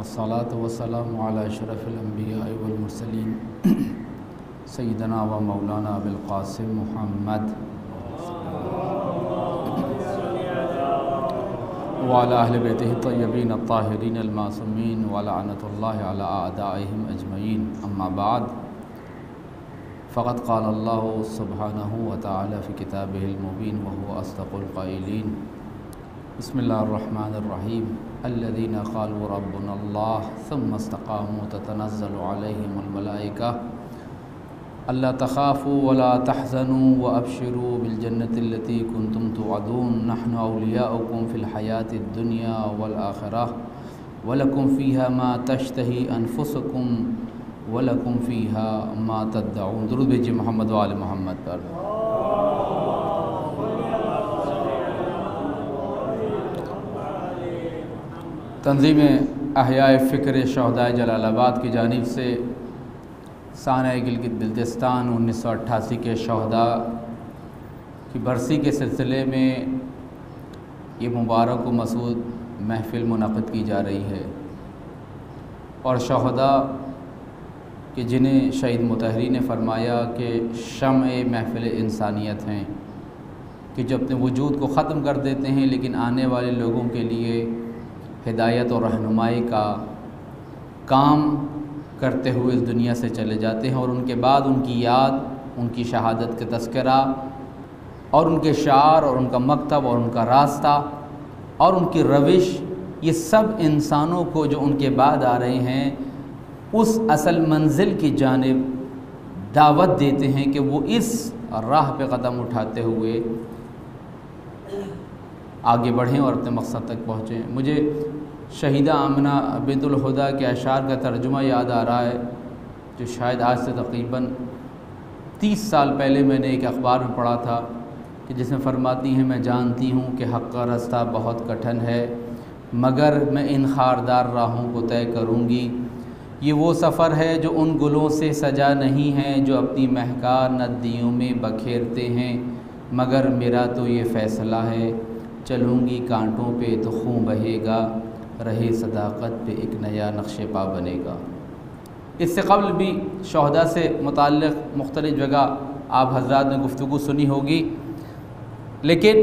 वस्सलातु वस्सलामु अला अशरफिल अंबिया वल मुरसलीन सय्यदना व मौलाना अबुल क़ासिम मुहम्मद व अला अहले बैतिहि तय्यबीन अत्ताहिरीन अल मासूमीन व लअनतुल्लाहि अला अअदाइहिम अजमईन। अम्मा बाद फ़क़द क़ाल अल्लाहु सुब्हानहु व तआला फ़ी किताबिहिल मुबीन व हुवा अस्दक़ुल क़ाइलीन। बिस्मिल्लाहिर्रहमानिर्रहीम। अल्लज़ीना क़ालू रब्बुनल्लाह सुम्मा इस्तक़ामू ततनज़्ज़लु अलैहिमुल मलाइका अल्ला तख़ाफ़ू वला तहज़नू व अबशिरू बिल जन्नतिल्लती कुन्तुम तुअदून नहनु औलियाउकुम फ़िल हयातिद दुनिया वल आखिरह व लकुम फ़ीहा मा तश्तही अनफुसुकुम व लकुम फ़ीहा मा तद्दऊन। दुरूद भेजिए मोहम्मद व आले मोहम्मद पर। तंज़ीम अहयाए फ़िक्र शहदाए जलालाबाद की जानिब से साने गिलगित बिल्तिस्तान 1988 के शहदा की बरसी के सिलसिले में ये मुबारक व मसूद महफ़िल मुनक़िद की जा रही है और शहदा कि जिन्हें शहीद मुतहरी ने फ़रमाया कि शम्अ महफ़िल इंसानियत हैं, कि जो अपने वजूद को ख़त्म कर देते हैं लेकिन आने वाले लोगों के लिए हिदायत और रहनुमाई का काम करते हुए इस दुनिया से चले जाते हैं और उनके बाद उनकी याद, उनकी शहादत का तज़किरा और उनके शार और उनका मकतब और उनका रास्ता और उनकी रविश, ये सब इंसानों को जो उनके बाद आ रहे हैं उस असल मंजिल की जानिब दावत देते हैं कि वो इस राह पे कदम उठाते हुए आगे बढ़ें और अपने मकसद तक पहुँचें। मुझे शहीदा आमना बिंतुल हुदा के अशार का तर्जुमा याद आ रहा है, जो शायद आज से तकरीबन 30 साल पहले मैंने एक अखबार में पढ़ा था, कि जिसमें फ़रमाती हैं, मैं जानती हूँ कि हक़ का रास्ता बहुत कठिन है मगर मैं इन खारदार राहों को तय करूँगी। ये वो सफ़र है जो उन गुलों से सजा नहीं है जो अपनी महकार नदियों में बखेरते हैं, मगर मेरा तो ये फ़ैसला है चलूँगी कांटों पे तो खून बहेगा, रहे सदाक़त पे एक नया नक्शे पा बनेगा। इससे क़ब्ल भी शहदा से मुताल्लिक़ मुख्तलिफ़ जगह आप हज़रात ने गुफ्तगू सुनी होगी, लेकिन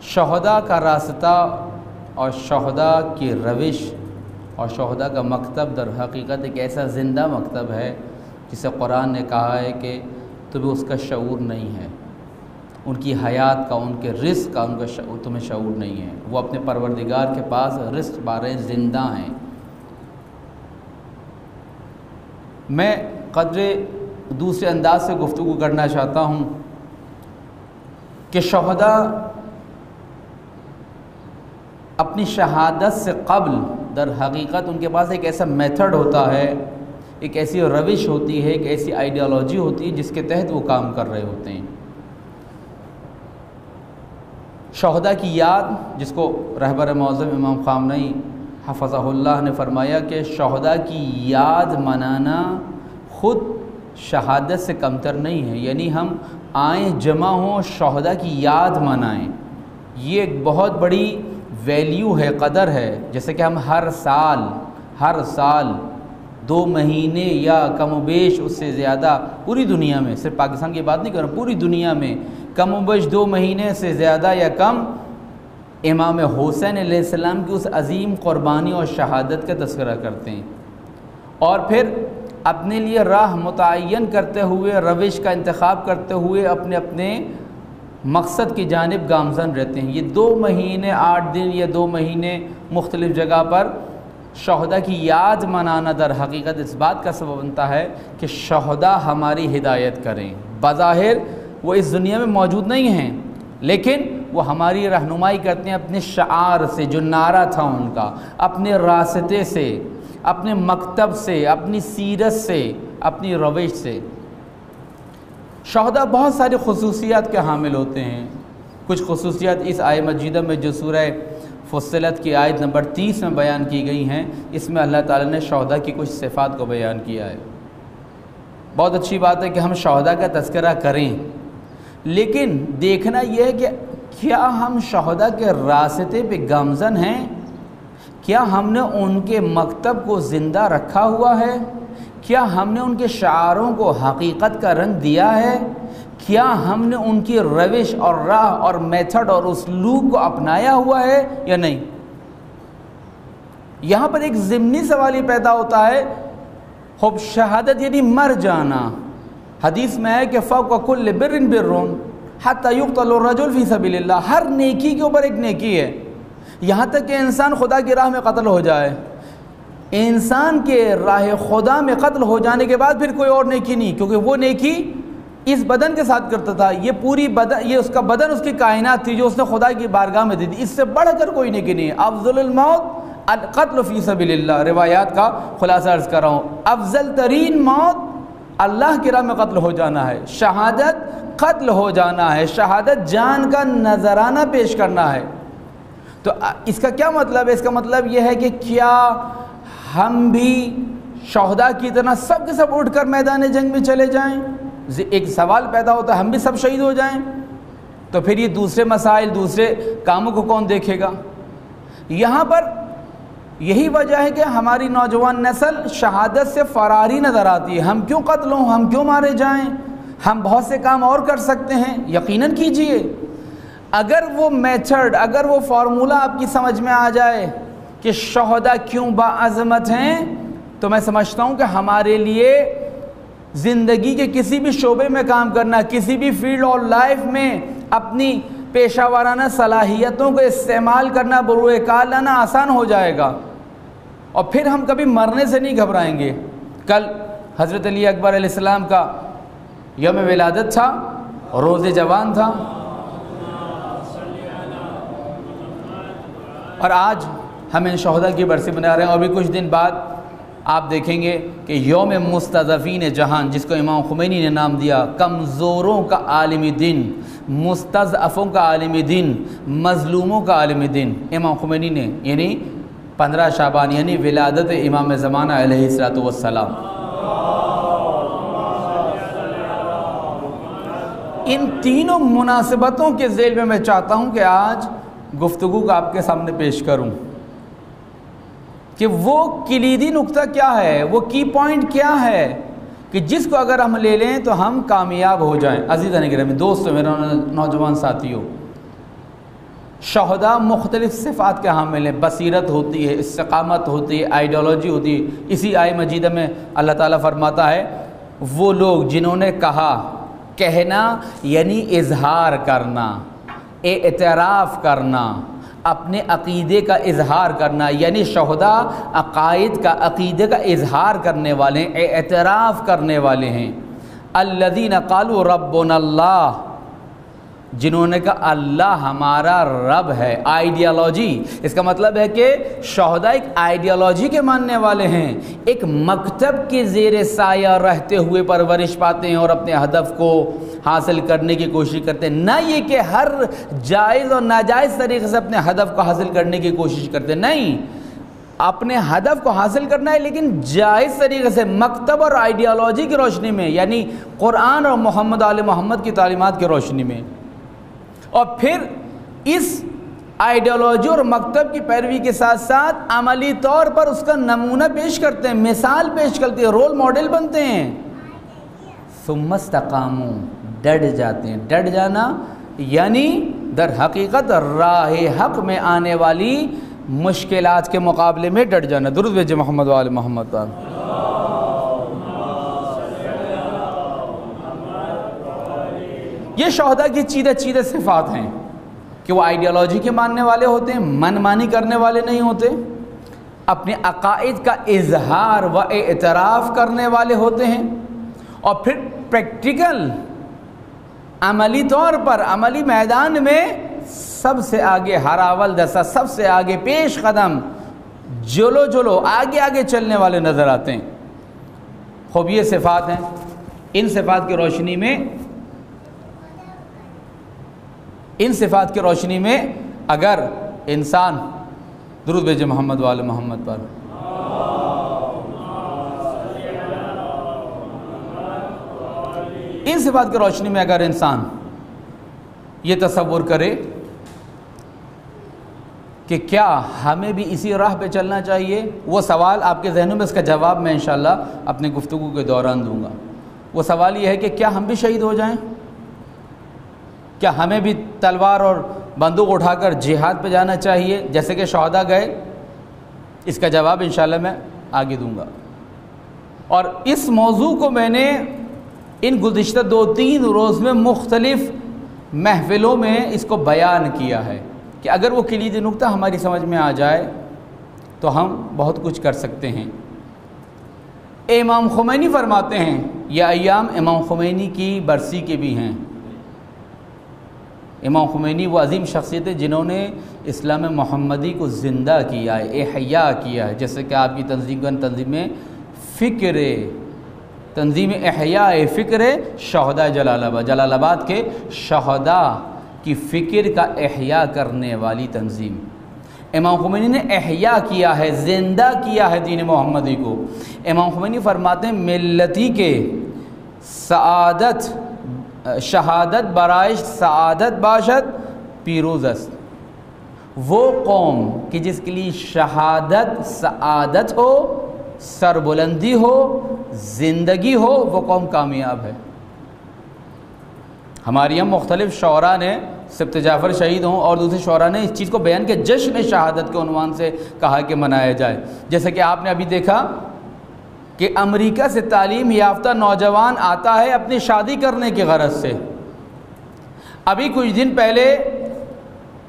शहदा का रास्ता और शहदा की रविश और शहदा का मकतब दर हकीकत एक ऐसा ज़िंदा मकतब है जिसे कुरान ने कहा है कि तुम्हें उसका शऊर नहीं है, उनकी हयात का, उनके रिस्क का उनका तुम्हें शऊर नहीं है। वो अपने परवरदिगार के पास रिस्क बारे ज़िंदा हैं। मैं क़द्रे दूसरे अंदाज से गुफ्तगू करना चाहता हूँ कि शहदा अपनी शहादत से क़ब्ल दर हकीकत उनके पास एक ऐसा मेथड होता है, एक ऐसी रविश होती है, एक ऐसी आइडियोलॉजी होती है जिसके तहत वो काम कर रहे होते हैं। शहदा की याद, जिसको रहबर मौज़म इमाम ख़ामनई हफ़ज़हुल्लाह ने फ़रमाया कि शहदा की याद मनाना ख़ुद शहादत से कमतर नहीं है, यानी हम आए जमा हों शहदा की याद मनाएं, ये एक बहुत बड़ी वैल्यू है, कदर है। जैसे कि हम हर साल 2 महीने या कमोबेश उससे ज़्यादा पूरी दुनिया में, सिर्फ पाकिस्तान की बात नहीं कर रहा, पूरी दुनिया में कमोबेश 2 महीने से ज़्यादा या कम इमाम हुसैन अलैहिस्सलाम की उस अज़ीम क़ुरबानी और शहादत का तज़किरा करते हैं और फिर अपने लिए राह मुतय्यन करते हुए, रविश का इंतखाब करते हुए अपने अपने मकसद की जानिब गामज़न रहते हैं। ये 2 महीने 8 दिन या 2 महीने मुख्तलिफ़ जगह पर शहदा की याद मनाना दर हकीकत इस बात का सबब बनता है कि शहदा हमारी हिदायत करें। बज़ाहिर वो इस दुनिया में मौजूद नहीं हैं, लेकिन वो हमारी रहनुमाई करते हैं अपने शार से, जो नारा था उनका, अपने रास्ते से, अपने मकतब से, अपनी सीरत से, अपनी रविश से। शहदा बहुत सारी खुसूसियात के हामिल होते हैं। कुछ खुसूसियात इस आय मजीदा में जो सूरह फुस्सिलत की आयत नंबर 30 में बयान की गई हैं, इसमें अल्लाह ताला ने शहदा की कुछ सिफ़ात को बयान किया है। बहुत अच्छी बात है कि हम शहदा का तज़किरा करें, लेकिन देखना यह है कि क्या हम शहदा के रास्ते पे गामज़न हैं, क्या हमने उनके मकतब को ज़िंदा रखा हुआ है? क्या हमने उनके शारों को हकीकत का रंग दिया है? क्या हमने उनकी रविश और राह और मेथड और उसलूब को अपनाया हुआ है या नहीं? यहाँ पर एक ज़िम्नी सवाल ये पैदा होता है, हुब शहादत यानी मर जाना। हदीस में है कि फ़ौक़ कुल्लि बिर्रिन बिर्रुन हत्ता युक़्तल रजुल फ़ी सबीलिल्लाह, हर नेकी के ऊपर एक नेकी है, यहाँ तक कि इंसान खुदा की राह में कत्ल हो जाए। इंसान के राह खुदा में कत्ल हो जाने के बाद फिर कोई और नेकी नहीं, क्योंकि वो नेकी इस बदन के साथ करता था। ये पूरी बदन, ये उसका बदन उसकी कायनात थी जो उसने खुदा की बारगाह में दी थी। इससे बढ़कर कोई नेकी नहीं है। अफ़ज़लुल मौत अल क़त्ल फ़ी सबीलिल्लाह, रिवायात का खुलासा अर्ज़ कर रहा हूँ। अफ़ज़ल तरीन मौत अल्लाह की राह में कत्ल हो जाना है, शहादत कत्ल हो जाना है, शहादत जान का नजराना पेश करना है। तो इसका क्या मतलब है? इसका मतलब यह है कि क्या हम भी शहदा की तरह सब के सब उठकर मैदान जंग में चले जाएं? एक सवाल पैदा होता है, हम भी सब शहीद हो जाएं तो फिर ये दूसरे मसाइल, दूसरे कामों को कौन देखेगा? यहाँ पर यही वजह है कि हमारी नौजवान नस्ल शहादत से फरारी नज़र आती है। हम क्यों कत्ल हों, हम क्यों मारे जाएं? हम बहुत से काम और कर सकते हैं। यकीनन कीजिए, अगर वो मेथड, अगर वो फार्मूला आपकी समझ में आ जाए कि शहदा क्यों बाअज़मत हैं, तो मैं समझता हूँ कि हमारे लिए ज़िंदगी के किसी भी शोबे में काम करना, किसी भी फील्ड और लाइफ में अपनी पेशा वाराना सलाहियतों को इस्तेमाल करना, बरूए कार लाना आसान हो जाएगा और फिर हम कभी मरने से नहीं घबराएंगे। कल हज़रत अली अकबर अलैहिस्सलाम का यौम विलादत था, रोज़े जवान था, और आज हम इन शहदा की बरसी मना रहे हैं। और भी कुछ दिन बाद आप देखेंगे कि यौम मुस्तज़फ़ीन जहान, जिसको इमाम खुमैनी ने नाम दिया, कमज़ोरों का आलमी दिन, मुस्तज़अफ़ों का आलमी दिन, मज़लूमों का आलमी दिन, इमाम खुमैनी ने, यानी 15 शाबान यानी विलादत इमाम ज़माना अलैहिस्सलातु वस्सलाम। इन तीनों मुनासिबतों के ज़ेल में मैं चाहता हूँ कि आज गुफ्तगू को आपके सामने पेश करूँ कि वो किलीदी नुक्ता क्या है, वो की पॉइंट क्या है कि जिसको अगर हम ले लें तो हम कामयाब हो जाएं। अज़ीज़ान गिरामी, दोस्तों, मेरे नौजवान साथियों, शहदा मुख्तलिफ़ सिफ़ात के हामिल हैं। बसीरत होती है, इस्तिक़ामत होती है, आइडियोलॉजी होती है। इसी आय मजीदा में अल्लाह ताला फरमाता है, वो लोग जिन्होंने कहा, कहना यानी इजहार करना, एतराफ़ करना, अपने अक़ीदे का इजहार करना, यानी शहदा अक़ाइद का, अक़ीदे का इजहार करने वाले हैं, एतराफ़ करने वाले हैं। अल्लज़ीना क़ालू रब्बुनल्लाह, जिन्होंने कहा अल्लाह हमारा रब है। आइडियोलॉजी, इसका मतलब है कि शहदा एक आइडियोलॉजी के मानने वाले हैं, एक मकतब के ज़ेर साया रहते हुए परवरिश पाते हैं और अपने हदफ को हासिल करने की कोशिश करते हैं। ना ये कि हर जायज़ और नाजायज़ तरीक़े से अपने हदफ को हासिल करने की कोशिश करते, नहीं, अपने हदफ को हासिल करना है लेकिन जायज़ तरीक़े से, मकतब और आइडियोलॉजी की रोशनी में, यानी क़ुरान और मोहम्मद आले मोहम्मद की तालीमात की रोशनी में। और फिर इस आइडियोलॉजी और मकतब की पैरवी के साथ साथ अमली तौर पर उसका नमूना पेश करते हैं, मिसाल पेश करते हैं, रोल मॉडल बनते हैं। सुम्मस्तकामू, डट जाते हैं। डट जाना यानी दर हकीकत राह हक़ में आने वाली मुश्किलात के मुकाबले में डट जाना। दुरूद भेजे मोहम्मद वाले मोहम्मद पर। ये शहदा की चीदे सिफ़ात हैं कि वो आइडियोलॉजी के मानने वाले होते हैं, मनमानी करने वाले नहीं होते, अपने अक़ाइद का इजहार व एतराफ़ करने वाले होते हैं, और फिर प्रैक्टिकल अमली तौर पर, अमली मैदान में सबसे आगे, हर अव्वल दस्ता, सबसे आगे पेश कदम, जोलो आगे आगे चलने वाले नज़र आते हैं। खूब ये सिफ़ात हैं। इन सिफ़ात की रोशनी में, इन सिफ़ात की रोशनी में अगर इंसान दुरूद भेजे मोहम्मद वाले मोहम्मद पर, इन सिफ़ात की रोशनी में अगर इंसान ये तसव्वुर करे कि क्या हमें भी इसी राह पे चलना चाहिए? वो सवाल आपके जहनों में, इसका जवाब मैं इंशाल्लाह अपनी गुफ्तगू के दौरान दूंगा। वो सवाल ये है कि क्या हम भी शहीद हो जाएं? क्या हमें भी तलवार और बंदूक उठाकर जिहाद पे जाना चाहिए जैसे कि शहदा गए? इसका जवाब इंशाल्लाह मैं आगे दूंगा। और इस मौजू को मैंने इन गुज़िश्ता 2-3 रोज़ में मुख्तलिफ़ महफ़िलों में इसको बयान किया है कि अगर वो कलीदी नुक्ता हमारी समझ में आ जाए तो हम बहुत कुछ कर सकते हैं। इमाम खुमैनी फरमाते हैं यह अय्याम इमाम खुमैनी की बरसी के भी हैं। इमाम खुमैनी वो अजीम शख्सियत है जिन्होंने इस्लाम मोहम्मदी को ज़िंदा किया है, एहया किया है। जैसे कि आपकी तंजीम एहया फ़िक्र शहदा जलालाबाद के शहदा की फ़िक्र का एहया करने वाली तंजीम इमाम खुमैनी ने एहया किया है, ज़िंदा किया है दीन मोहम्मदी को। इमाम खुमैनी फरमाते हैं मिल्लती के शहादत बराइश सआदत बाशत पीरोज़स, वो कौम कि जिसके लिए शहादत सआदत हो, सरबुलंदी हो, ज़िंदगी हो, वो कौम कामयाब है। हमारे यहाँ मुख्तलिफ़ शौरा ने सिब्त जाफ़र शहीद हों और दूसरे शौरा ने इस चीज़ को बयान किया, जश्न शहादत के उन्वान से कहा कि मनाया जाए। जैसे कि आपने अभी देखा कि अमेरिका से तालीम याफ्ता नौजवान आता है अपनी शादी करने की गरज से। अभी कुछ दिन पहले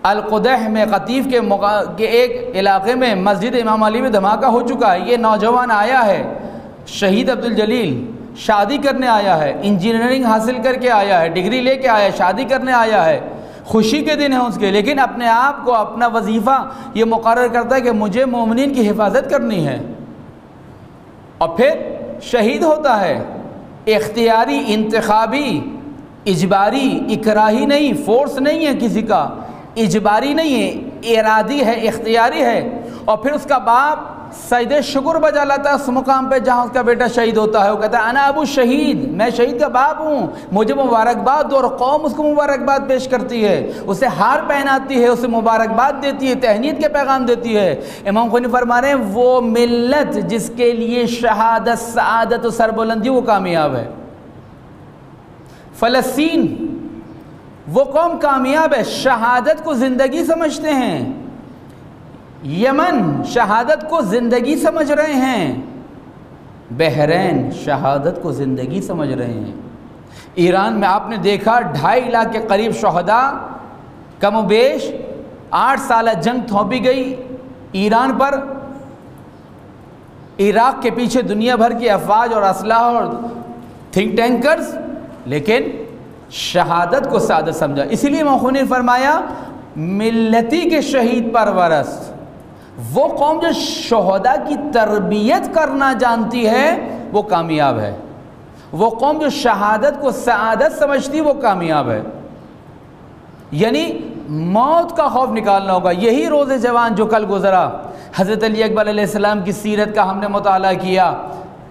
अल-क़ुदैह में क़तीफ़ के एक इलाक़े में मस्जिद इमाम अली में धमाका हो चुका है। ये नौजवान आया है, शहीद अब्दुल जलील, शादी करने आया है, इंजीनियरिंग हासिल करके आया है, डिग्री लेके आया है, शादी करने आया है, खुशी के दिन है उसके, लेकिन अपने आप को अपना वजीफ़ा ये मुकर्रर करता है कि मुझे मोमिनीन की हिफाजत करनी है, और फिर शहीद होता है। इख्तियारी, इंतखाबी, इजबारी, इकराही नहीं, फोर्स नहीं है किसी का, इजबारी नहीं है, इरादी है, इख्तियारी है। और फिर उसका बाप सजदे शुक्र बजा लाता है उस मुकाम पे जहाँ उसका बेटा शहीद होता है। वो कहता है अना अबू शहीद, मैं शहीद का बाप हूँ, मुझे मुबारकबाद दो। और कौम उसको मुबारकबाद पेश करती है, उसे हार पहनाती है, उसे मुबारकबाद देती है, तहनीत के पैगाम देती है। इमाम खुमैनी फरमा रहे हैं वो मिल्लत जिसके लिए शहादत सआदत और सरबुलंदी वो कामयाब है। फ़लस्तीन वो कौम कामयाब है, शहादत को ज़िंदगी समझते हैं। यमन शहादत को ज़िंदगी समझ रहे हैं। बहरैन शहादत को ज़िंदगी समझ रहे हैं। ईरान में आपने देखा 2.5 लाख के करीब शहदा, कमोबेश 8 साल जंग थोपी गई ईरान पर। इराक़ के पीछे दुनिया भर की अफवाज और असलाह और थिंक टैंकर्स, लेकिन शहादत को सादत समझा। इसीलिए मौखूनी फरमाया मिल्लती के शहीद परवरस, वो कौम जो शहदा की तरबियत करना जानती है वो कामयाब है। वो कौम जो शहादत को सआदत समझती वो कामयाब है। यानी मौत का खौफ निकालना होगा। यही रोज़ जवान जो कल गुज़रा, हज़रत अली अकबर अलैहिस्सलाम की सीरत का हमने मुताला किया।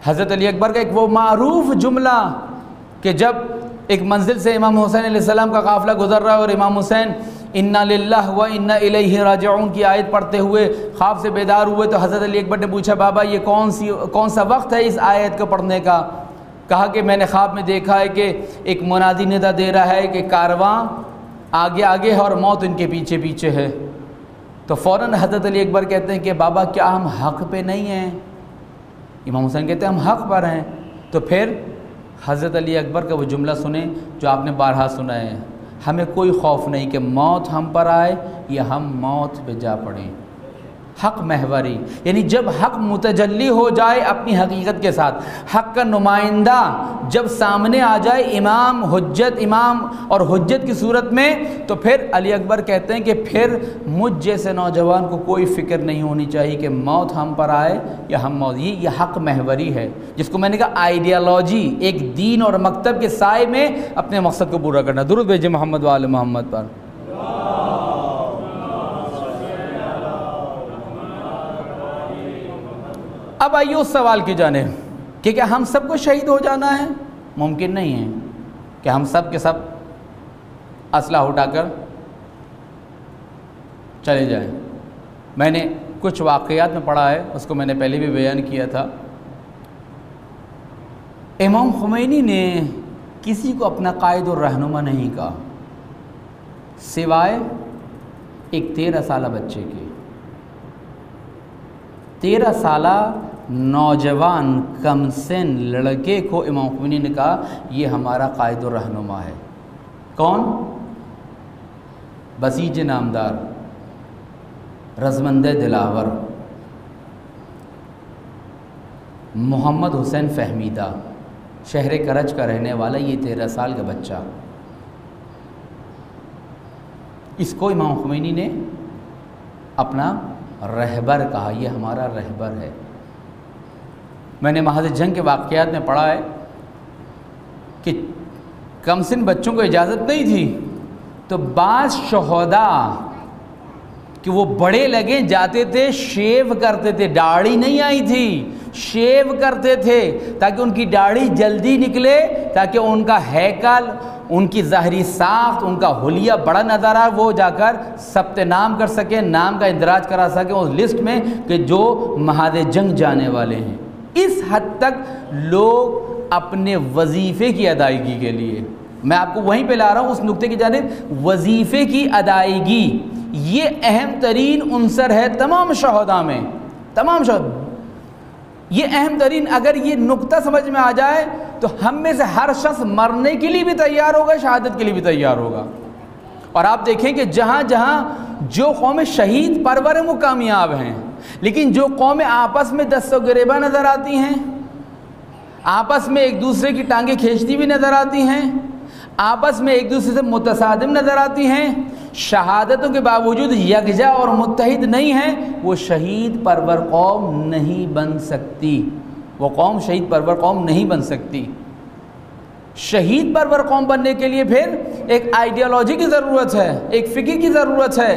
हज़रत अली अकबर का एक वो मारूफ जुमला कि जब एक मंजिल से इमाम हुसैन अलैहिस्सलाम का काफ़िला गुज़र रहा है और इमाम हुसैन इन्ना लिल्लाह व इन्ना इलैहि राजिऊन की आयत पढ़ते हुए ख्वाब से बेदार हुए, तो हज़रत अली अकबर ने पूछा बाबा ये कौन सा वक्त है इस आयत को पढ़ने का? कहा कि मैंने ख्वाब में देखा है कि एक मुनादी निदा दे रहा है कि कारवां आगे आगे है और मौत इनके पीछे पीछे है। तो फ़ौरन हज़रत अली अकबर कहते हैं कि बाबा क्या हम हक़ पे नहीं हैं? इमाम हुसैन कहते हैं हम हक़ पर हैं। तो फिर हज़रत अली अकबर का वो जुमला सुने जो आपने बारहा सुना है, हमें कोई खौफ नहीं कि मौत हम पर आए या हम मौत पे जा पड़ें। हक़ महवरी, यानी जब हक़ मुतजल्ली हो जाए अपनी हकीकत के साथ, हक़ का नुमाइंदा जब सामने आ जाए इमाम और हुज्जत की सूरत में, तो फिर अली अकबर कहते हैं कि फिर मुझ जैसे नौजवान को कोई फ़िक्र नहीं होनी चाहिए कि मौत हम पर आए या हम मौत। ये हक़ महवरी है जिसको मैंने कहा आइडियालॉजी, एक दीन और मकतब के साए में अपने मकसद को पूरा करना। दुरूद भेजिए मोहम्मद व आले मोहम्मद पर। अब आइए उस सवाल की जानिब कि क्या हम सबको शहीद हो जाना है? मुमकिन नहीं है कि हम सब के सब असला उठाकर चले जाएं। मैंने कुछ वाक़यात में पढ़ा है, उसको मैंने पहले भी बयान किया था। इमाम खुमैनी ने किसी को अपना कायद और रहनुमा नहीं कहा, सिवाय एक 13 साला बच्चे के। 13 साला नौजवान कमसिन लड़के को इमाम खुमैनी ने कहा ये हमारा कायद और रहनुमा है। कौन? बसीज नामदार, रज़मंद दिलावर, मोहम्मद हुसैन फहमीदा, शहर करज का रहने वाला ये 13 साल का बच्चा, इसको इमाम खुमैनी ने अपना रहबर कहा, ये हमारा रहबर है। मैंने महाज़ जंग के वाक़यात में पढ़ा है कि कमसिन बच्चों को इजाज़त नहीं थी, तो बाज़ शोहदा कि वो बड़े लगे जाते थे, शेव करते थे, दाढ़ी नहीं आई थी, शेव करते थे ताकि उनकी दाढ़ी जल्दी निकले, ताकि उनका हैकल, उनकी ज़ाहरी साख्त, उनका हुलिया बड़ा नज़र आए, वो जाकर सब्त नाम कर सकें, नाम का इंदराज करा सकें उस लिस्ट में कि जो महाज़ जंग जाने वाले हैं। इस हद तक लोग अपने वजीफ़े की अदायगी के लिए, मैं आपको वहीं पे ला रहा हूँ उस नुक्ते की जानिब, वजीफ़े की अदायगी ये अहम तरीन उनसर है तमाम शहदा में, तमाम शहदा ये अहम तरीन। अगर ये नुक्ता समझ में आ जाए तो हम में से हर शख्स मरने के लिए भी तैयार होगा, शहादत के लिए भी तैयार होगा। और आप देखें कि जहाँ जहाँ जो कौमें शहीद परवर वो कामयाब हैं, लेकिन जो कौमें आपस में दस्तों गिरेबा नज़र आती हैं, आपस में एक दूसरे की टांगें खींचती हुई नज़र आती हैं, आपस में एक दूसरे से मुतसादिम नज़र आती हैं, शहादतों के बावजूद यकजा और मुत्तहिद नहीं हैं, वो शहीद परवर कौम नहीं बन सकती। वो कौम शहीद परवर कौम नहीं बन सकती। शहीद परवर कौम बनने के लिए फिर एक आइडियोलॉजी की ज़रूरत है, एक फ़िक्र की ज़रूरत है।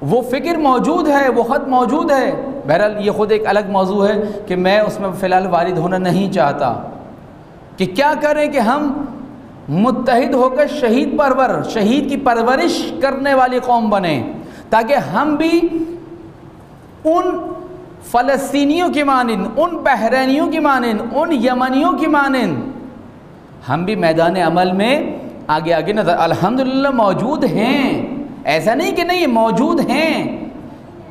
वो फ़िक्र मौजूद है, वो ख़त मौजूद है। बहरहाल ये ख़ुद एक अलग मौजू है कि मैं उसमें फ़िलहाल वारिद होना नहीं चाहता कि क्या करें कि हम मुत्तहिद होकर शहीद परवर, शहीद की परवरिश करने वाली कौम बने, ताकि हम भी उन फ़लस्तीनियों की मानिंद, उन बहरैनियों की मानिंद, उन यमनियों की मानिंद हम भी मैदान अमल में आगे आगे नज़र अल्हम्दुलिल्लाह मौजूद हैं। ऐसा नहीं कि नहीं, मौजूद हैं,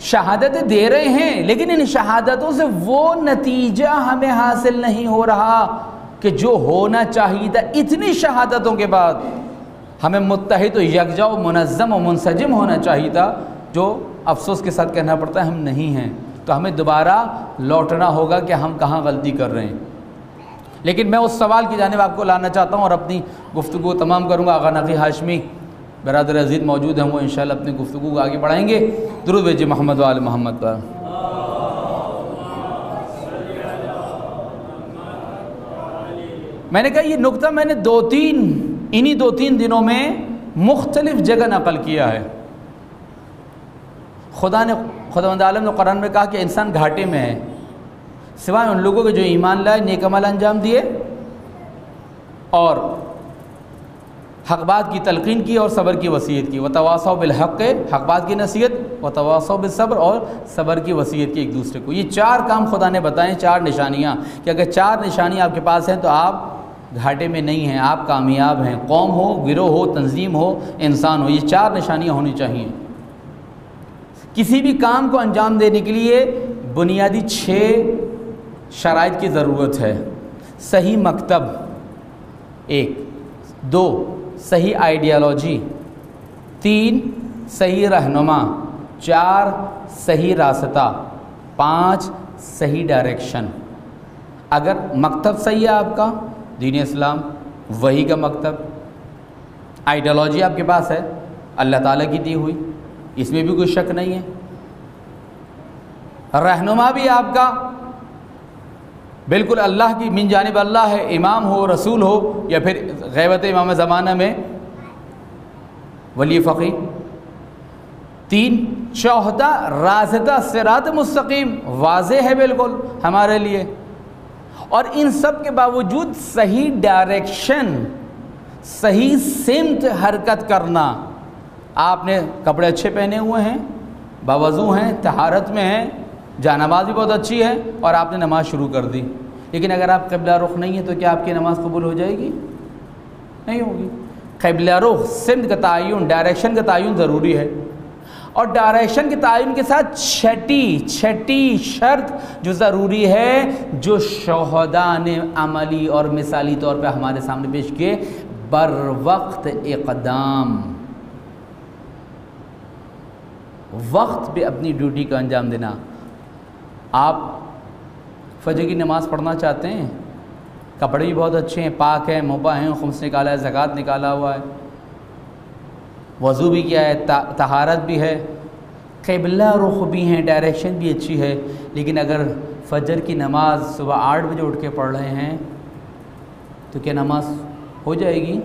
शहादतें दे रहे हैं, लेकिन इन शहादतों से वो नतीजा हमें हासिल नहीं हो रहा कि जो होना चाहिए था। इतनी शहादतों के बाद हमें मुत्तहिद, यकजा, मुनज़्ज़म और मुनसजिम होना चाहिए था, जो अफसोस के साथ कहना पड़ता है हम नहीं हैं। तो हमें दोबारा लौटना होगा कि हम कहाँ गलती कर रहे हैं। लेकिन मैं उस सवाल की जानिब आपको लाना चाहता हूँ और अपनी गुफ्तगू तमाम करूँगा। आगा नक़ी हाशमी बरादर अज़ीज़ मौजूद हैं, वो इंशाअल्लाह अपनी गुफ्तगू को आगे बढ़ाएँगे। दुरूद भेजिए मोहम्मद व आले मोहम्मद पर। मैंने कहा ये नुक्ता मैंने इन्हीं दो तीन दिनों में मुख्तलिफ जगह नकल किया है। खुदावंद आलम ने कुरान में कहा कि इंसान घाटे में है सिवाय उन लोगों के जो ईमान लाए, नेक अमल अंजाम दिए और हक़ बात की तलक़ीन की और सब्र की वसीयत की। वतवासौ बिल हक़, हक़ बात की नसीहत, वतवासौ बिल सब्र, और सब्र की वसीयत की एक दूसरे को। ये 4 काम खुदा ने बताए, 4 निशानियाँ कि अगर 4 निशानियाँ आपके पास हैं तो आप घाटे में नहीं हैं, आप कामयाब हैं। कौम हो, गिरोह हो, तंजीम हो, इंसान हो, ये 4 निशानियाँ होनी चाहिए। किसी भी काम को अंजाम देने के लिए बुनियादी 6 शराइत की ज़रूरत है। सही मकतब 1, 2 सही आइडियोलॉजी, 3 सही रहनुमा, 4 सही रास्ता, 5 सही डायरेक्शन। अगर मकतब सही है आपका, दीन इस्लाम, वही का मकतब, आइडियोलॉजी आपके पास है अल्लाह ताला की दी हुई, इसमें भी कोई शक नहीं है, रहनुमा भी आपका बिल्कुल अल्लाह की मिन जानिब अल्लाह है, इमाम हो, रसूल हो, या फिर गैबत इमाम ज़माना में वली फ़क़ी। 3 चौथा रास्ता सिरात मुस्तकीम वाज़े है बिल्कुल हमारे लिए। और इन सब के बावजूद सही डायरेक्शन, सही सिमत हरकत करना। आपने कपड़े अच्छे पहने हुए हैं, बावज़ू हैं, तहारत में हैं, जानमाज़ भी बहुत अच्छी है और आपने नमाज़ शुरू कर दी, लेकिन अगर आप क़िबला रुख नहीं है तो क्या आपकी नमाज़ कबूल हो जाएगी? नहीं होगी। क़िबला रुख, सिमत का तयन, डायरेक्शन का तयन ज़रूरी है, और डायरेक्शन के तयन के साथ छठी शर्त जो ज़रूरी है, जो शोहदा ने अमली और मिसाली तौर पे हमारे सामने पेश किए, बर वक्त इक़दाम, वक्त पे अपनी ड्यूटी का अंजाम देना। आप फजर की नमाज़ पढ़ना चाहते हैं, कपड़े भी बहुत अच्छे हैं, पाक हैं, मुबा हैं, खुम्स निकाला है, ज़कात निकाला हुआ है, वज़ू भी किया है, तहारत भी है, क़िबला रुख भी हैं, डायरेक्शन भी अच्छी है, लेकिन अगर फजर की नमाज़ सुबह 8 बजे उठ के पढ़ रहे हैं तो क्या नमाज़ हो जाएगी?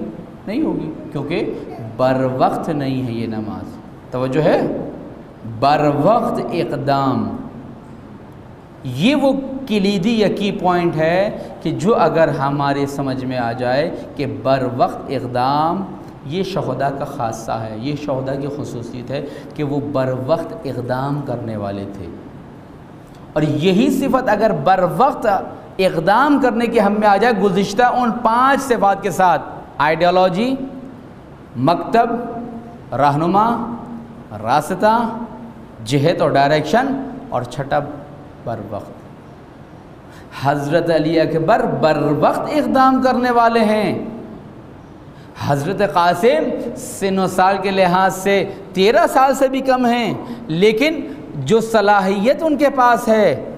नहीं होगी, क्योंकि बर वक्त नहीं है ये नमाज। तवज्जो है, बर वक्त इक़दाम, ये वो किलीदी या की पॉइंट है कि जो अगर हमारे समझ में आ जाए कि बर वक्त इक़दाम ये शोहदा का ख़ासा है, ये शोहदा की खुसूसियत है कि वो बर वक्त इक़दाम करने वाले थे। और यही सिफत अगर बर वक्त इक़दाम करने की हम में आ जाए गुज़िश्ता उन 5 सिफात के साथ, आइडियोलॉजी, मकतब, रहनुमा, रास्ता, जिहत और डायरेक्शन, और छठा बर वक्त। हज़रत अली अकबर बर वक्त इक़दाम करने वाले हैं। हज़रत क़ासिम सिन साल के लिहाज से 13 साल से भी कम हैं, लेकिन जो सलाहियत उनके पास है,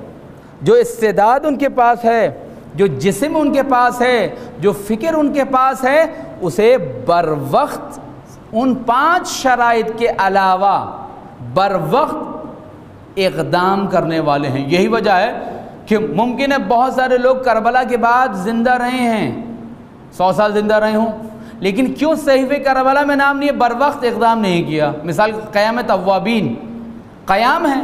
जो इस्तेदाद उनके पास है, जो जिस्म उनके पास है, जो फ़िक्र उनके पास है, उसे बर वक्त उन 5 शराइत के अलावा बर वक्त इक़दाम करने वाले हैं। यही वजह है कि मुमकिन है बहुत सारे लोग करबला के बाद ज़िंदा रहे हैं, 100 साल ज़िंदा रहे हों, लेकिन क्यों सहीफ़े करबला में नाम नहीं है, बर वक्त इक़दाम नहीं किया। मिसाल क़याम तव्वाबीन, क़याम है,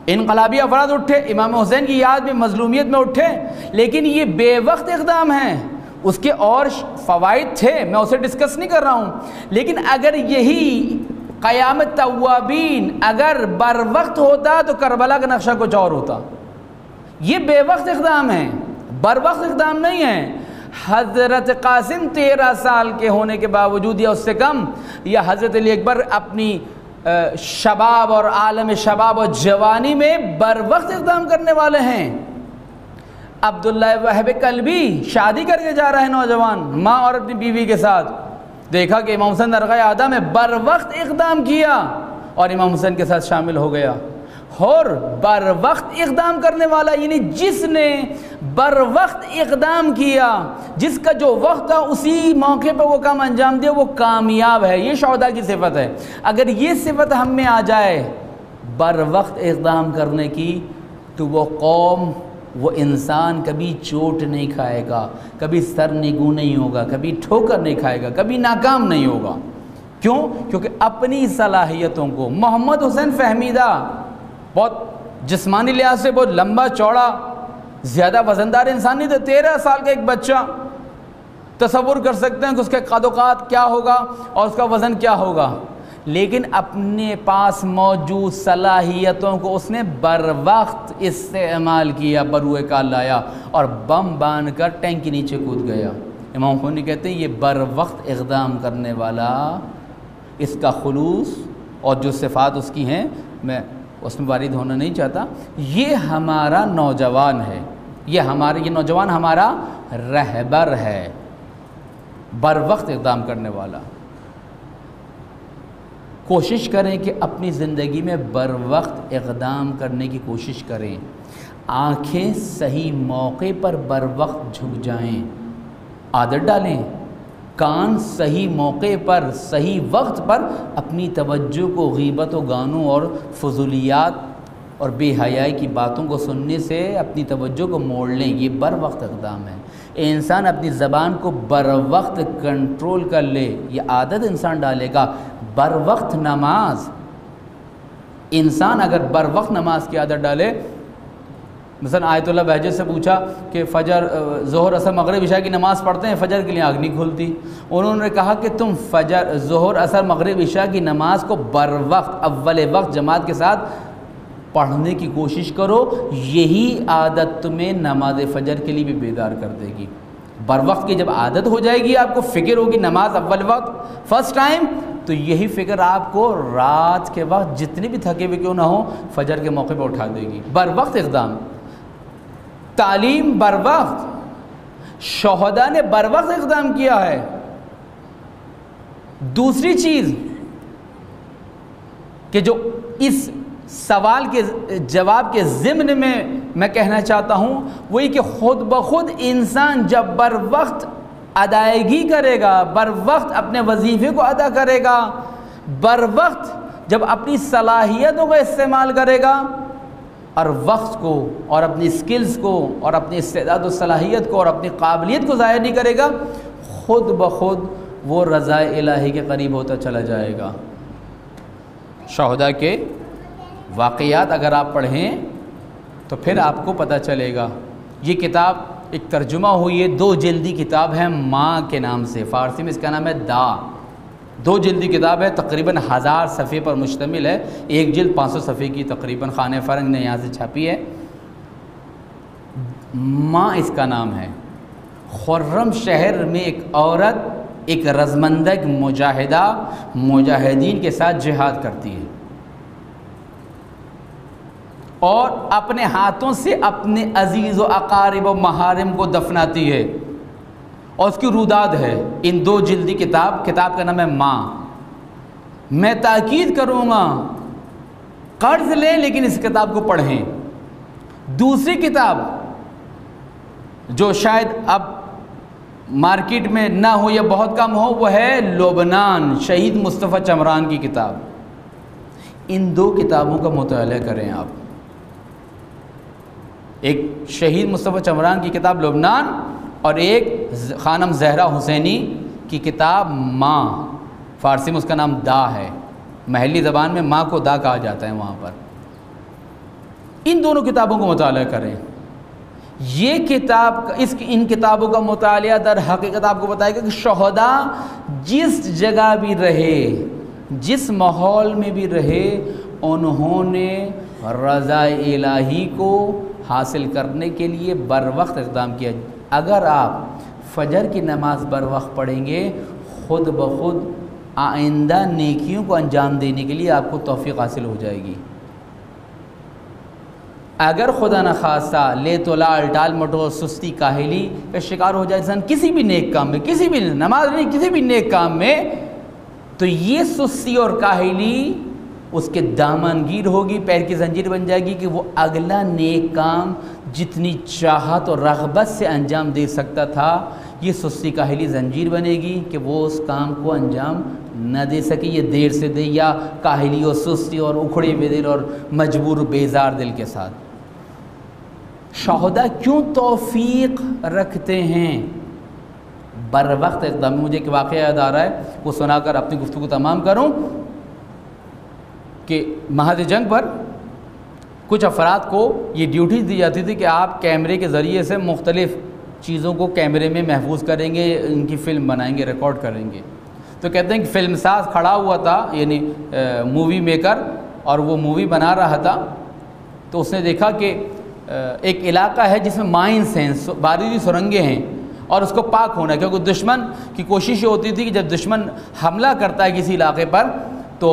इनकलाबी अफराद उठे, इमाम हुसैन की याद में मज़लूमियत में उठे, लेकिन ये बेवक्त इक़दाम है। उसके और फ़वाइद थे, मैं उसे डिस्कस नहीं कर रहा हूँ, लेकिन अगर यही क़याम तव्वाबीन अगर बर वक्त होता तो करबला का नक्शा कुछ और होता। ये बेवक्त इक़दाम है, बर वक्त इक़दाम नहीं है। हज़रत क़ासिम 13 साल के होने के बावजूद या उससे कम, या हज़रत अली अकबर अपनी शबाब और आलम शबाब और जवानी में बर वक्त इक़दाम करने वाले हैं। अब्दुल्लाह वहब कल्बी शादी करके जा रहा है नौजवान, माँ और अपनी बीवी के साथ, देखा कि इमाम हुसैन दरगाह आदा में बर वक्त इक़दाम किया और इमाम हुसैन के साथ शामिल हो गया। और बर वक्त इक़दाम करने वाला यानी जिसने बर वक्त इक़दाम किया, जिसका जो वक्त था उसी मौके पर वो काम अंजाम दिया, वो कामयाब है। ये शोहदा की सिफत है। अगर ये सिफत हम में आ जाए बर वक्त इक़दाम करने की, तो वो कौम, वो इंसान कभी चोट नहीं खाएगा, कभी सर निगू नहीं होगा, कभी ठोकर नहीं खाएगा, कभी नाकाम नहीं होगा। क्यों? क्योंकि अपनी सलाहियतों को, मोहम्मद हुसैन फहमीदा बहुत जिस्मानी लिहाज से बहुत लंबा चौड़ा, ज़्यादा वज़नदार इंसान नहीं था। 13 साल का एक बच्चा, तसव्वुर कर सकते हैं कि उसके कदोकात क्या होगा और उसका वज़न क्या होगा, लेकिन अपने पास मौजूद सलाहियतों को उसने बर वक्त इस्तेमाल किया, बरूए का लाया और बम बांध कर टैंक के नीचे कूद गया। इमाम खुनी कहते हैं ये बर वक्त इक़दाम करने वाला, इसका खुलूस और जो सिफ़ात उसकी हैं, मैं उसमें वारिद होना नहीं चाहता। ये हमारा नौजवान है, ये नौजवान हमारा रहबर है, बर वक्त इक़दाम करने वाला। कोशिश करें कि अपनी ज़िंदगी में बर वक्त इक़दाम करने की कोशिश करें। आँखें सही मौके पर बर वक्त झुक जाएं, आदत डालें। कान सही मौके पर, सही वक्त पर अपनी तवज्जो को गीबत व गानों और फजूलियात और बेहयाई की बातों को सुनने से अपनी तवज्जो को मोड़ लें। ये बर वक्त इक़दाम है। इंसान अपनी ज़बान को बर वक्त कंट्रोल कर ले, ये आदत इंसान डालेगा। बर वक्त नमाज, इंसान अगर बर वक्त नमाज की आदत डाले, मसलन आयतुल्लाह बहजत से पूछा कि फ़जर ज़ोहर असर मगरिब इशा की नमाज़ पढ़ते हैं, फ़जर के लिए आँख नहीं खुलती। उन्होंने कहा कि तुम फ़जर ज़ोहर असर मगरिब इशा की नमाज़ को बर वक्त अव्वल वक्त जमात के साथ पढ़ने की कोशिश करो, यही आदत तुम्हें नमाज फ़जर के लिए भी बेदार कर देगी। बर वक्त की जब आदत हो जाएगी, आपको फ़िक्र होगी नमाज अव्वल वक्त फ़र्स्ट टाइम, तो यही फ़िक्र आपको रात के वक्त जितने भी थके हुए क्यों ना हो फ़जर के मौके पर उठा देगी। बर वक्त इक़दाम, तालीम बर वक्त, शोहदा ने बर वक्त इक़दाम किया है। दूसरी चीज़ कि जो इस सवाल के जवाब के ज़िम्न में मैं कहना चाहता हूँ वही कि ख़ुद ब खुद इंसान जब बर वक्त अदायगी करेगा, बर वक्त अपने वजीफ़े को अदा करेगा, बर वक्त जब अपनी सलाहियतों का इस्तेमाल करेगा और वक्त को और अपनी स्किल्स को और अपनी इस्तेदाद और सलाहियत को और अपनी काबिलियत को ज़ाहिर नहीं करेगा, ख़ुद ब खुद वो रज़ाए इलाही के करीब होता चला जाएगा। शोहदा के वाक़यात अगर आप पढ़ें तो फिर आपको पता चलेगा। ये किताब एक तर्जुमा हुई है, 2 जिल्दी किताब है माँ के नाम से, फ़ारसी में इसका नाम है दा। 2 जिल्दी किताब है, तकरीबन 1000 सफ़े पर मुश्तमिल है। एक जिल्द 500 सफ़े की तकरीबन खाने फ़रंग ने यहाँ से छापी है। माँ इसका नाम है। खुर्रम शहर में एक औरत एक रज़मंदक मुजाहिदा मुजाहिदीन के साथ जिहाद करती है और अपने हाथों से अपने अजीज़ व अकारिब व महारिम को दफनाती है और उसकी रुदाद है। इन 2 जिल्दी किताब का नाम है माँ। मैं ताकीद करूँगा कर्ज़ लें लेकिन इस किताब को पढ़ें। दूसरी किताब जो शायद अब मार्केट में ना हो या बहुत कम हो, वो है लुबनान, शहीद मुस्तफ़ा चमरान की किताब। इन 2 किताबों का मुताला करें आप। एक शहीद मुस्तफ़ा चमरान की किताब लुबनान और एक ख़ानम ज़हरा हुसैनी की किताब माँ, फ़ारसी में उसका नाम दा है। महली ज़बान में माँ को दा कहा जाता है वहाँ पर। इन दोनों किताबों को मुताला करें। ये किताब इन किताबों का मुतालिया दर हकीकत आपको बताएगा कि शोहदा जिस जगह भी रहे, जिस माहौल में भी रहे, उन्होंने रज़ाए इलाही को हासिल करने के लिए बर वक्त इक़दाम किया। अगर आप फ़जर की नमाज़ बर वक्त पढ़ेंगे, ख़ुद ब खुद आइंदा नेकियों को अंजाम देने के लिए आपको तौफ़ीक़ हासिल हो जाएगी। अगर खुदा न खास्ता ले तोलाल टाल मटोल सुस्ती काहिली का शिकार हो जाए इंसान किसी भी नेक काम में, किसी भी नमाज नहीं किसी भी नेक काम में, तो ये सुस्ती और काहिली उसके दामनगीर होगी, पैर की जंजीर बन जाएगी कि वो अगला नेक काम जितनी चाहत और रग़बत से अंजाम दे सकता था, ये सुस्ती काहिली जंजीर बनेगी कि वो उस काम को अंजाम न दे सके। ये देर से दे या काहिली और सुस्ती और उखड़े हुए दिल और मजबूर बेजार दिल के साथ। शोहदा क्यों तौफ़ीक़ रखते हैं बर वक्त इक़दाम? मुझे एक वाक़या याद आ रहा है, वो सुनाकर अपनी गुफ्तगू तमाम करूँ कि महद जंग पर कुछ अफराद को ये ड्यूटी दी जाती थी कि आप कैमरे के ज़रिए से मुख्तलिफ़ चीज़ों को कैमरे में महफूज करेंगे, इनकी फ़िल्म बनाएंगे, रिकॉर्ड करेंगे। तो कहते हैं कि फ़िल्मसाज खड़ा हुआ था, यानी मूवी मेकर, और वो मूवी बना रहा था। तो उसने देखा कि एक इलाका है जिसमें माइंस हैं, बारूदी सुरंगें हैं और उसको पाक होना है, क्योंकि दुश्मन की कोशिश ये होती थी कि जब दुश्मन हमला करता है किसी इलाके पर, तो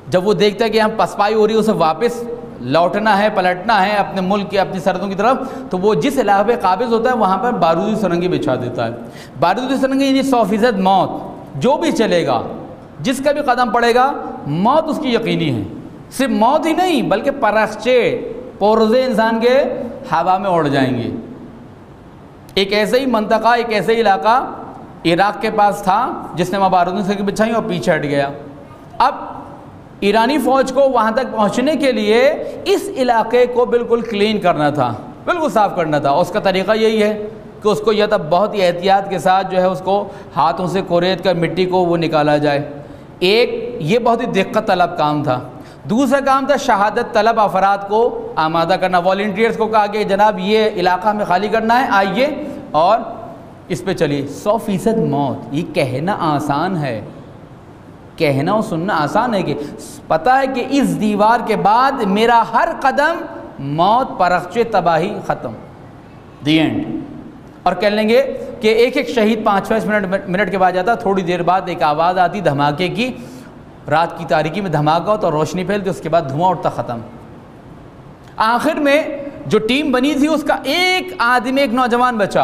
जब वो देखता है कि यहाँ पसपाई हो रही है, उसे वापस लौटना है, पलटना है अपने मुल्क की, अपनी सरहदों की तरफ, तो वो जिस इलाके पे काबिज़ होता है वहाँ पर बारूदी सुरंगें बिछा देता है। बारूदी सुरंगें यानी 100% मौत, जो भी चलेगा, जिसका भी कदम पड़ेगा, मौत उसकी यकीनी है। सिर्फ मौत ही नहीं बल्कि परख्चे पुर्ज़े इंसान के हवा में उड़ जाएंगे। एक ऐसे ही मंतका, एक ऐसे ही इलाका इराक़ के पास था जिसने वहाँ बारूदी सुरंगें बिछाई और पीछे हट गया। अब ईरानी फ़ौज को वहाँ तक पहुँचने के लिए इस इलाके को बिल्कुल क्लीन करना था, बिल्कुल साफ़ करना था। उसका तरीक़ा यही है कि उसको या तो बहुत ही एहतियात के साथ जो है उसको हाथों से कुरेद कर मिट्टी को वो निकाला जाए। एक ये बहुत ही दिक्कत तलब काम था। दूसरा काम था शहादत तलब अफराद को आमादा करना। वॉलंटियर्स को कहा कि जनाब ये इलाका में खाली करना है, आइए और इस पे चलिए। 100% मौत, ये कहना आसान है, कहना और सुनना आसान है कि पता है कि इस दीवार के बाद मेरा हर कदम मौत, परख्चे, तबाही, ख़त्म, दी एंड। और कह लेंगे कि एक एक शहीद 5-5 मिनट के बाद जाता, थोड़ी देर बाद एक आवाज़ आती धमाके की, रात की तारीकी में धमाका हो तो रोशनी फैलती, उसके बाद धुआं उठता, ख़त्म। आखिर में जो टीम बनी थी उसका एक आदमी, एक नौजवान बचा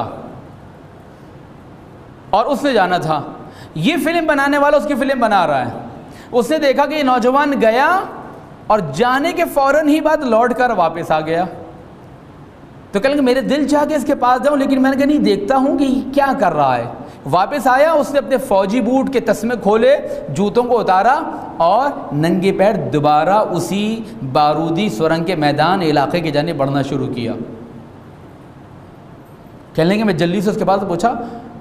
और उसने जाना था। ये फिल्म बनाने वाला उसकी फिल्म बना रहा है, उसने देखा कि ये नौजवान गया और जाने के फ़ौरन ही बाद लौट कर वापस आ गया। तो कहेंगे मेरे दिल चाह के इसके पास जाऊं, लेकिन मैंने कहा नहीं, देखता हूं कि क्या कर रहा है। वापस आया, उसने अपने फौजी बूट के तस्मे खोले, जूतों को उतारा और नंगे पैर दोबारा उसी बारूदी सुरंग के मैदान इलाके के जाने बढ़ना शुरू किया। कहने मैं जल्दी से उसके पास पूछा,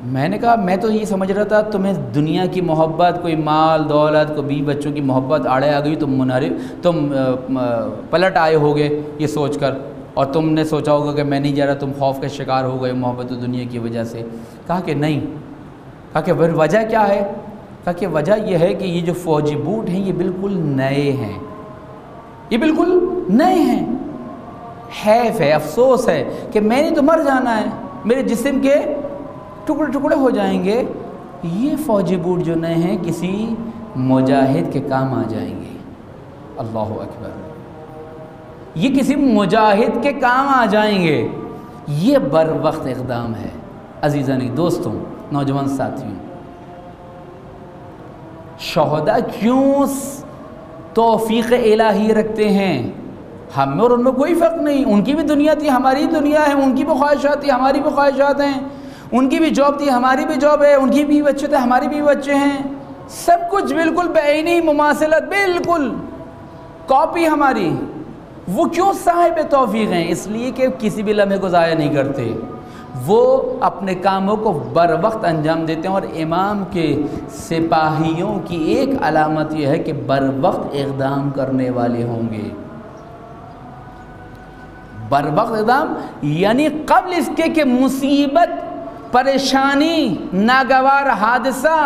मैंने कहा मैं तो ये समझ रहा था तुम्हें दुनिया की मोहब्बत, कोई माल दौलत, कोई बीवी बच्चों की मोहब्बत आड़े आ गई, तुम पलट आए होगे ये सोचकर, और तुमने सोचा होगा कि मैं नहीं जा रहा, तुम खौफ के शिकार हो गए मोहब्बत दुनिया की वजह से। कहा कि नहीं। कहा कि वजह क्या है? कहा कि वजह यह है कि ये जो फ़ौजी बूट हैं ये बिल्कुल नए हैं, ये बिल्कुल नए हैं। हैफ है, अफसोस है कि मैंने तो मर जाना है, मेरे जिस्म के टुकड़े टुकड़े हो जाएंगे, ये फ़ौजी बूट जो नए हैं किसी मुजाहिद के काम आ जाएंगे। अल्लाह अकबर, ये किसी मुजाहिद के काम आ जाएंगे। ये बर वक्त इक़दाम है। अज़ीज़ानी दोस्तों, नौजवान साथियों, शहदा क्यों तौफ़ीक़ इलाही रखते हैं? हम में और उनमें कोई फ़र्क नहीं, उनकी भी दुनिया थी, हमारी दुनिया है, उनकी भी ख्वाहिशात थी, हमारी भी ख्वाहिशात हैं, उनकी भी जॉब थी, हमारी भी जॉब है, उनकी भी बच्चे थे, हमारी भी बच्चे हैं, सब कुछ बिल्कुल बेईनी मुमासिलत, बिल्कुल कॉपी हमारी। वो क्यों साहिब तौफीक हैं? इसलिए कि किसी भी लम्हे को ज़ाया नहीं करते, वो अपने कामों को बर वक्त अंजाम देते हैं। और इमाम के सिपाहियों की एक अलामत यह है कि बर वक्त इक़दाम करने वाले होंगे। बर वक्त इक़दाम यानी कब्ल इसके कि मुसीबत, परेशानी, नागवार हादसा,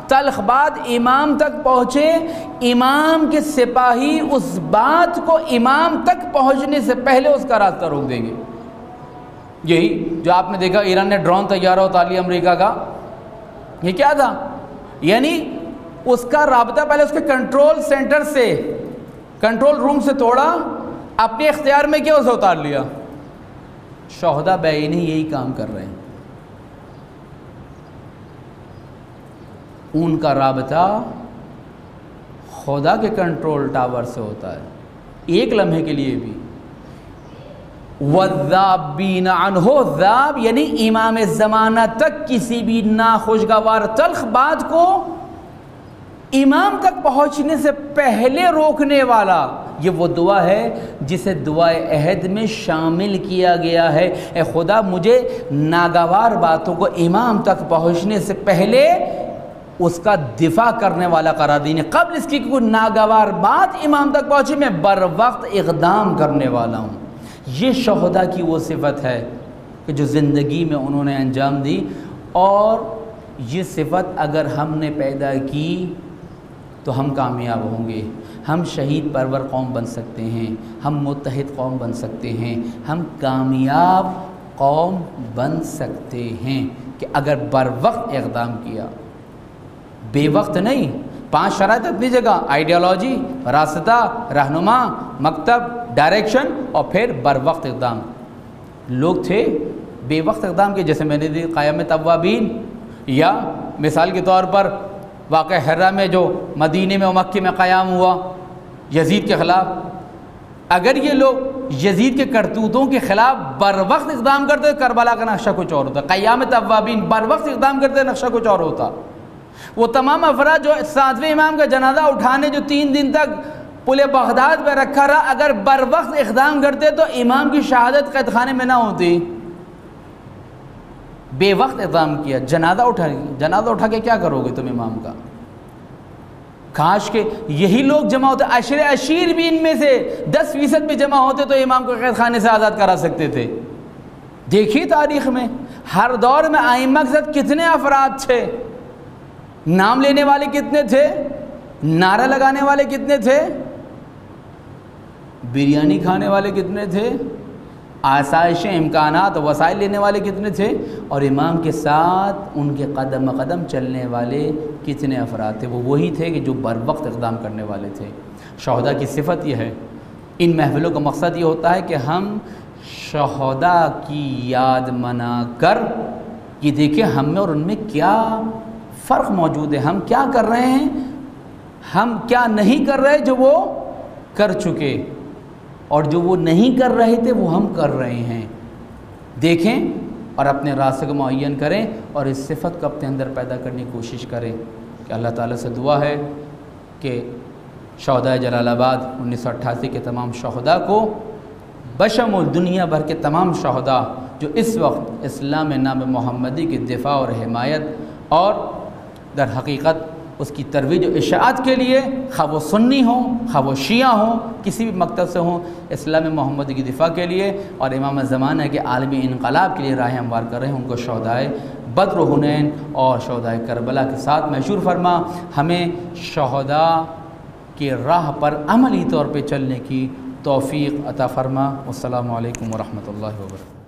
तल्ख बात इमाम तक पहुँचे, इमाम के सिपाही उस बात को इमाम तक पहुँचने से पहले उसका रास्ता रोक देंगे। यही जो आपने देखा ईरान ने ड्रोन तैयारा उतार लिया अमेरिका का, ये क्या था? यानी उसका राबता पहले उसके कंट्रोल सेंटर से, कंट्रोल रूम से तोड़ा, अपने इख्तियार में क्या उसे उतार लिया। शोहदा बैनी यही काम कर रहे हैं। उनका राबता खुदा के कंट्रोल टावर से होता है, एक लम्हे के लिए भी। वज़ाबीन अन्हो, ज़ाब यानी इमाम ज़माना तक किसी भी नाखुशगवार तल्ख बात को इमाम तक पहुँचने से पहले रोकने वाला। ये वो दुआ है जिसे दुआए अहद में शामिल किया गया है। ए खुदा, मुझे नागवार बातों को इमाम तक पहुँचने से पहले उसका दिफा करने वाला करार दीजिए। कब्ल इसकी कोई नागवार बात इमाम तक पहुँचे, मैं बर वक्त इक़दाम करने वाला हूँ। ये शहदा की वो सिफ़त है कि जो ज़िंदगी में उन्होंने अंजाम दी। और ये सिफ़त अगर हमने पैदा की तो हम कामयाब होंगे। हम शहीद परवर कौम बन सकते हैं, हम मुत्तहिद कौम बन सकते हैं, हम कामयाब कौम बन सकते हैं कि अगर बर वक्त इक़दाम किया, बेवक्त नहीं। 5 शराइत अपनी जगह, आइडियोलॉजी, रास्ता, रहनुमा, मकतब, डायरेक्शन और फिर बर वक्त इक़दाम। लोग थे बेवक्त इक़दाम के, जैसे मैंने दी क़याम तव्वाबीन, या मिसाल के तौर पर वाक़या हर्रा में जो मदीने में और मक्के में क़याम हुआ यज़ीद के ख़िलाफ़। अगर ये लोग यज़ीद के करतूतों के ख़िलाफ़ बर वक्त इक़दाम करते, करबला का नक्शा कुछ और होता। क़याम तव्वाबीन बर वक्त इक़दाम करते, नक्शा कुछ और होता। वो तमाम अफराद जो 7वें इमाम का जनाजा उठाने जो 3 दिन तक पुले बगदाद में रखा रहा, अगर बर वक्त इक़दाम करते तो इमाम की शहादत कैद खाने में ना होती। बेवक्त इक़दाम किया, जनाजा उठा के क्या करोगे तुम इमाम का? काश के यही लोग जमा होते, अशर अशीर भी इनमें से 10% भी जमा होते तो इमाम को कैद खाने से आज़ाद करा सकते थे। देखिए तारीख़ में हर दौर में आइम्मा के साथ कितने अफराद थे, नाम लेने वाले कितने थे, नारा लगाने वाले कितने थे, बिरयानी खाने वाले कितने थे, आसाइश इम्कानात वसाइल लेने वाले कितने थे, और इमाम के साथ उनके कदम कदम चलने वाले कितने अफराद थे। वो वही थे कि जो बर वक्त इक़दाम करने वाले थे। शहदा की सिफत यह है, इन महफ़िलों का मकसद ये होता है कि हम शहदा की याद मना कर कि देखिए हम में और उनमें क्या फ़र्क मौजूद है, हम क्या कर रहे हैं, हम क्या नहीं कर रहे जो वो कर चुके, और जो वो नहीं कर रहे थे वो हम कर रहे हैं। देखें और अपने रास्ते को मुअय्यन करें और इस सिफत को अपने अंदर पैदा करने की कोशिश करें। कि अल्लाह ताला से दुआ है कि शहदा जलालाबाद 1988 के तमाम शहदा को बशमुल दुनिया भर के तमाम शहदा जो इस वक्त इस्लाम नाम मोहम्मदी की दिफा और हिमायत और दर हकीकत उसकी तरवीज और इशाअत के लिए, खा वो सुन्नी हों खा वो शिया हों, किसी भी मकतब से हों, इस्लाम मोहम्मदी की दिफा के लिए और इमाम ज़माना के आलमी इनकलाब के लिए राह हमवार कर रहे हैं, उनको शहदाए बद्र हुनैन और शहदाए करबला के साथ महशूर फरमा। हमें शहदा के राह पर अमली तौर पर चलने की तौफ़ीक़ अता फ़रमा। अस्सलामु अलैकुम व रहमतुल्लाहि व बरकातुहू।